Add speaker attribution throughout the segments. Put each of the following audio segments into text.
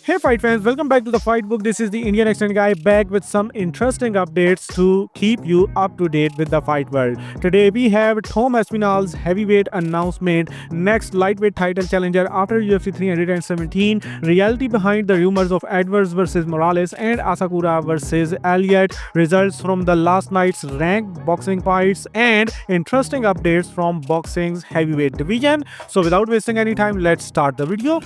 Speaker 1: Hey fight fans, welcome back to the Fight Book. This is the Indian accent guy back with some interesting updates to keep you up to date with the fight world. Today we have Tom Aspinall's heavyweight announcement, next lightweight title challenger after UFC 317, reality behind the rumors of Edwards versus Morales and Asakura versus Elliott, results from the last night's ranked boxing fights, and interesting updates from boxing's heavyweight division. So without wasting any time, let's start the video.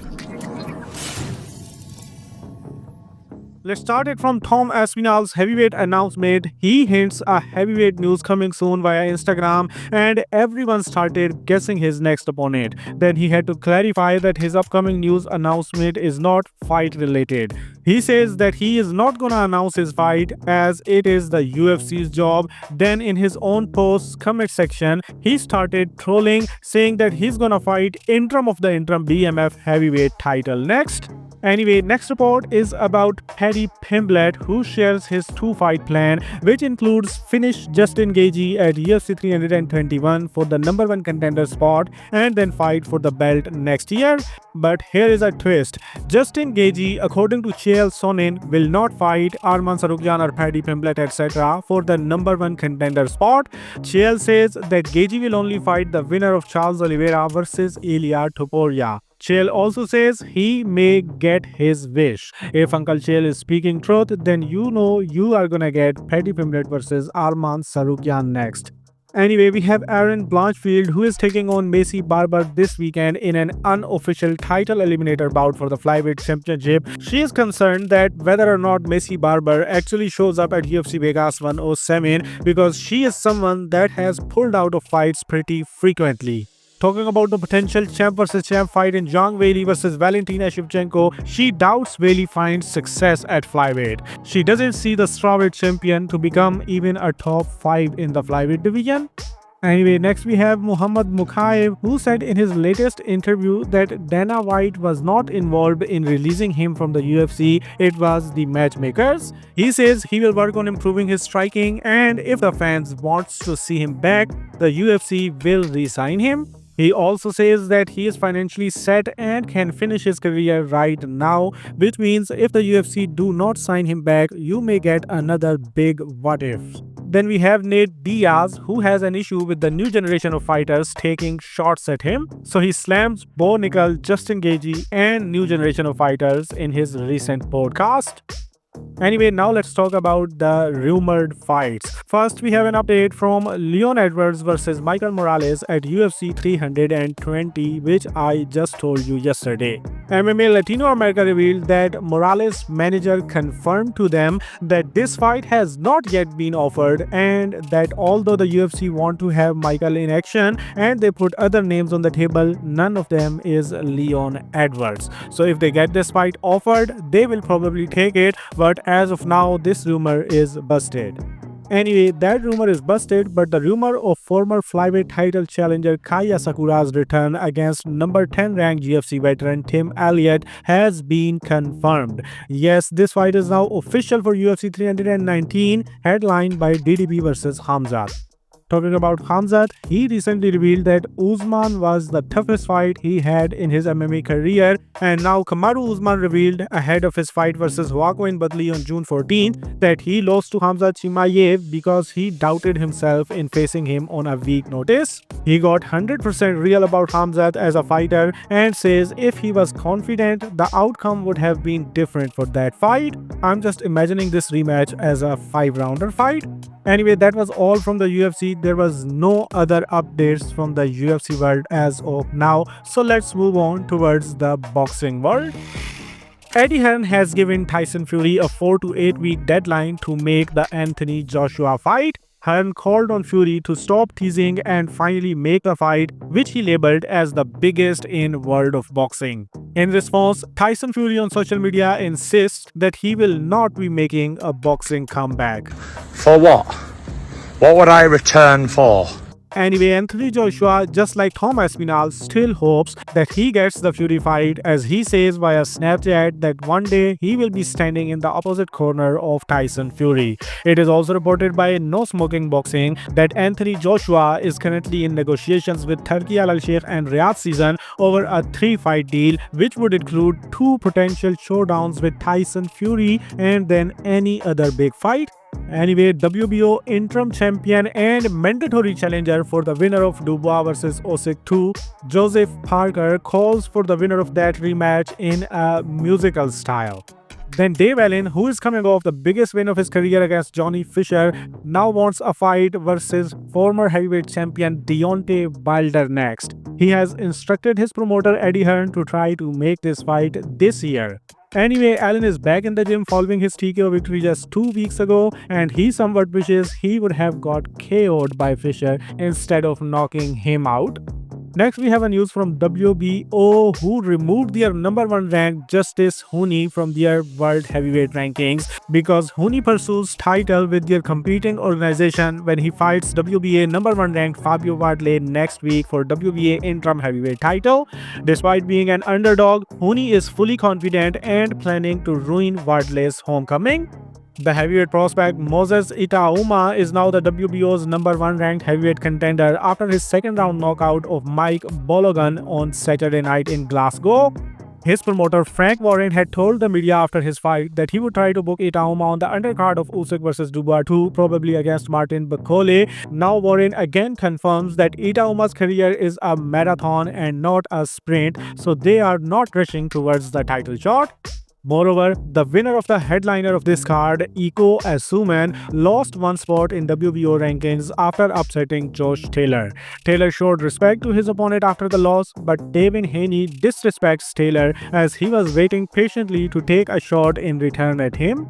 Speaker 1: Let's start it from Tom Aspinall's heavyweight announcement. He hints a heavyweight news coming soon via Instagram, and everyone started guessing his next opponent. Then he had to clarify that his upcoming news announcement is not fight related. He says that he is not gonna announce his fight as it is the UFC's job. Then in his own post's comment section, he started trolling, saying that he's gonna fight interim of the interim BMF heavyweight title next. Anyway, next report is about Paddy Pimblett, who shares his two-fight plan, which includes finish Justin Gaethje at UFC 321 for the #1 contender spot and then fight for the belt next year. But here is a twist. Justin Gaethje, according to Chael Sonnen, will not fight Arman Tsarukyan or Paddy Pimblett, etc. for the #1 contender spot. Chael says that Gaethje will only fight the winner of Charles Oliveira versus Ilia Topuria. Chael also says he may get his wish. If Uncle Chael is speaking truth, then you know you are gonna get Paddy Pimblett versus Arman Tsarukyan next. Anyway, we have Erin Blanchfield, who is taking on Maycee Barber this weekend in an unofficial title eliminator bout for the flyweight championship. She is concerned that whether or not Maycee Barber actually shows up at UFC Vegas 107 because she is someone that has pulled out of fights pretty frequently. Talking about the potential champ versus champ fight in Zhang Weili versus Valentina Shevchenko, she doubts Weili finds success at flyweight. She doesn't see the strawweight champion to become even a top 5 in the flyweight division. Anyway, next we have Muhammad Mokaev, who said in his latest interview that Dana White was not involved in releasing him from the UFC, it was the matchmakers. He says he will work on improving his striking, and if the fans wants to see him back, the UFC will re-sign him. He also says that he is financially set and can finish his career right now, which means if the UFC do not sign him back, you may get another big what if. Then we have Nate Diaz, who has an issue with the new generation of fighters taking shots at him. So he slams Bo Nickel, Justin Gaethje, and new generation of fighters in his recent podcast. Anyway, now let's talk about the rumored fights. First, we have an update from Leon Edwards versus Michael Morales at UFC 320, which I just told you yesterday. MMA Latino America revealed that Morales' manager confirmed to them that this fight has not yet been offered, and that although the UFC want to have Michael in action and they put other names on the table, none of them is Leon Edwards. So if they get this fight offered, they will probably take it, but as of now, this rumor is busted. Anyway, that rumor is busted, but the rumor of former flyweight title challenger Kai Asakura's return against number 10 ranked UFC veteran Tim Elliott has been confirmed. Yes, this fight is now official for UFC 319, headlined by DDP versus Khamzat. Talking about Khamzat, he recently revealed that Usman was the toughest fight he had in his MMA career, and now Kamaru Usman revealed ahead of his fight versus Joaquin Buckley on June 14 that he lost to Khamzat Chimaev because he doubted himself in facing him on a week notice. He got 100% real about Khamzat as a fighter and says if he was confident, the outcome would have been different for that fight. I'm just imagining this rematch as a 5-rounder fight. Anyway, that was all from the UFC. There was no other updates from the UFC world as of now. So let's move on towards the boxing world. Eddie Hearn has given Tyson Fury a 4 to 8 week deadline to make the Anthony Joshua fight. Hearn called on Fury to stop teasing and finally make the fight, which he labeled as the biggest in world of boxing. In response, Tyson Fury on social media insists that he will not be making a boxing comeback.
Speaker 2: For what? What would I return for?
Speaker 1: Anyway, Anthony Joshua, just like Tom Aspinall, still hopes that he gets the Fury fight, as he says via Snapchat that one day he will be standing in the opposite corner of Tyson Fury. It is also reported by No Smoking Boxing that Anthony Joshua is currently in negotiations with Turki Al Sheikh and Riyadh Season over a 3-fight deal, which would include 2 potential showdowns with Tyson Fury and then any other big fight. Anyway, WBO interim champion and mandatory challenger for the winner of Dubois vs Usyk 2, Joseph Parker, calls for the winner of that rematch in a musical style. Then Dave Allen, who is coming off the biggest win of his career against Johnny Fisher, now wants a fight versus former heavyweight champion Deontay Wilder next. He has instructed his promoter Eddie Hearn to try to make this fight this year. Anyway, Allen is back in the gym following his TKO victory just 2 weeks ago, and he somewhat wishes he would have got KO'd by Fisher instead of knocking him out. Next, we have a news from WBO, who removed their number 1 ranked Justice Huni from their world heavyweight rankings because Huni pursues title with their competing organization when he fights WBA number 1 ranked Fabio Wardley next week for WBA interim heavyweight title. Despite being an underdog, Huni is fully confident and planning to ruin Wardley's homecoming. The heavyweight prospect Moses Itauma is now the WBO's number 1 ranked heavyweight contender after his second round knockout of Mike Bologan on Saturday night in Glasgow. His promoter Frank Warren had told the media after his fight that he would try to book Itauma on the undercard of Usyk vs Dubois 2, probably against Martin Bakole. Now Warren again confirms that Itauma's career is a marathon and not a sprint, so they are not rushing towards the title shot. Moreover, the winner of the headliner of this card, Iko Asuman, lost 1 spot in WBO rankings after upsetting Josh Taylor. Taylor showed respect to his opponent after the loss, but Devin Haney disrespects Taylor as he was waiting patiently to take a shot in return at him.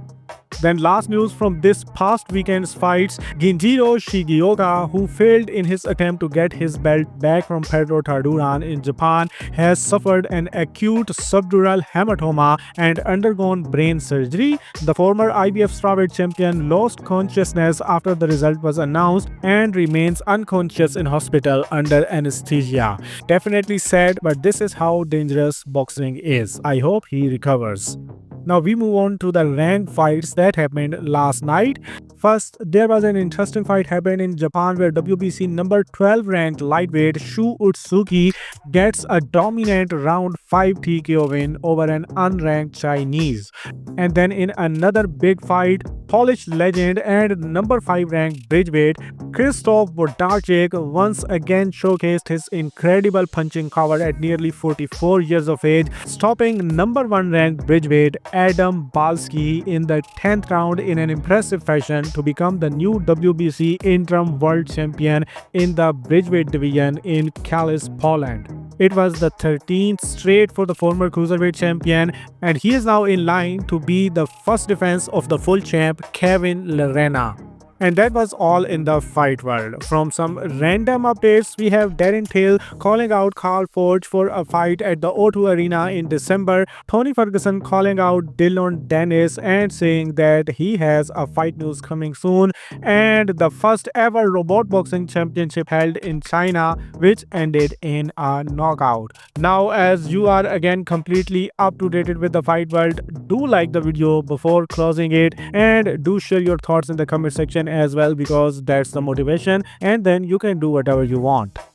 Speaker 1: Then last news from this past weekend's fights, Ginjiro Shigioka, who failed in his attempt to get his belt back from Pedro Tarduran in Japan, has suffered an acute subdural hematoma and undergone brain surgery. The former IBF strawweight champion lost consciousness after the result was announced and remains unconscious in hospital under anesthesia. Definitely sad, but this is how dangerous boxing is. I hope he recovers. Now we move on to the ranked fights that happened last night. First, there was an interesting fight happened in Japan where WBC number 12 ranked lightweight Shu Utsuki gets a dominant round 5 TKO win over an unranked Chinese. And then in another big fight, Polish legend and number 5 ranked bridgeweight Krzysztof Włodarczyk once again showcased his incredible punching power at nearly 44 years of age, stopping number 1 ranked bridgeweight Adam Balski in the 10th round in an impressive fashion to become the new WBC interim world champion in the bridgeweight division in Kalisz, Poland. It was the 13th straight for the former cruiserweight champion, and he is now in line to be the first defense of the full champ Kevin Lerena. And that was all in the fight world. From some random updates, we have Darren Till calling out Carl Forge for a fight at the O2 Arena in December, Tony Ferguson calling out Dillon Dennis and saying that he has a fight news coming soon, and the first ever robot boxing championship held in China, which ended in a knockout. Now, as you are again completely up to date with the fight world, do like the video before closing it, and do share your thoughts in the comment section as well, because that's the motivation, and then you can do whatever you want.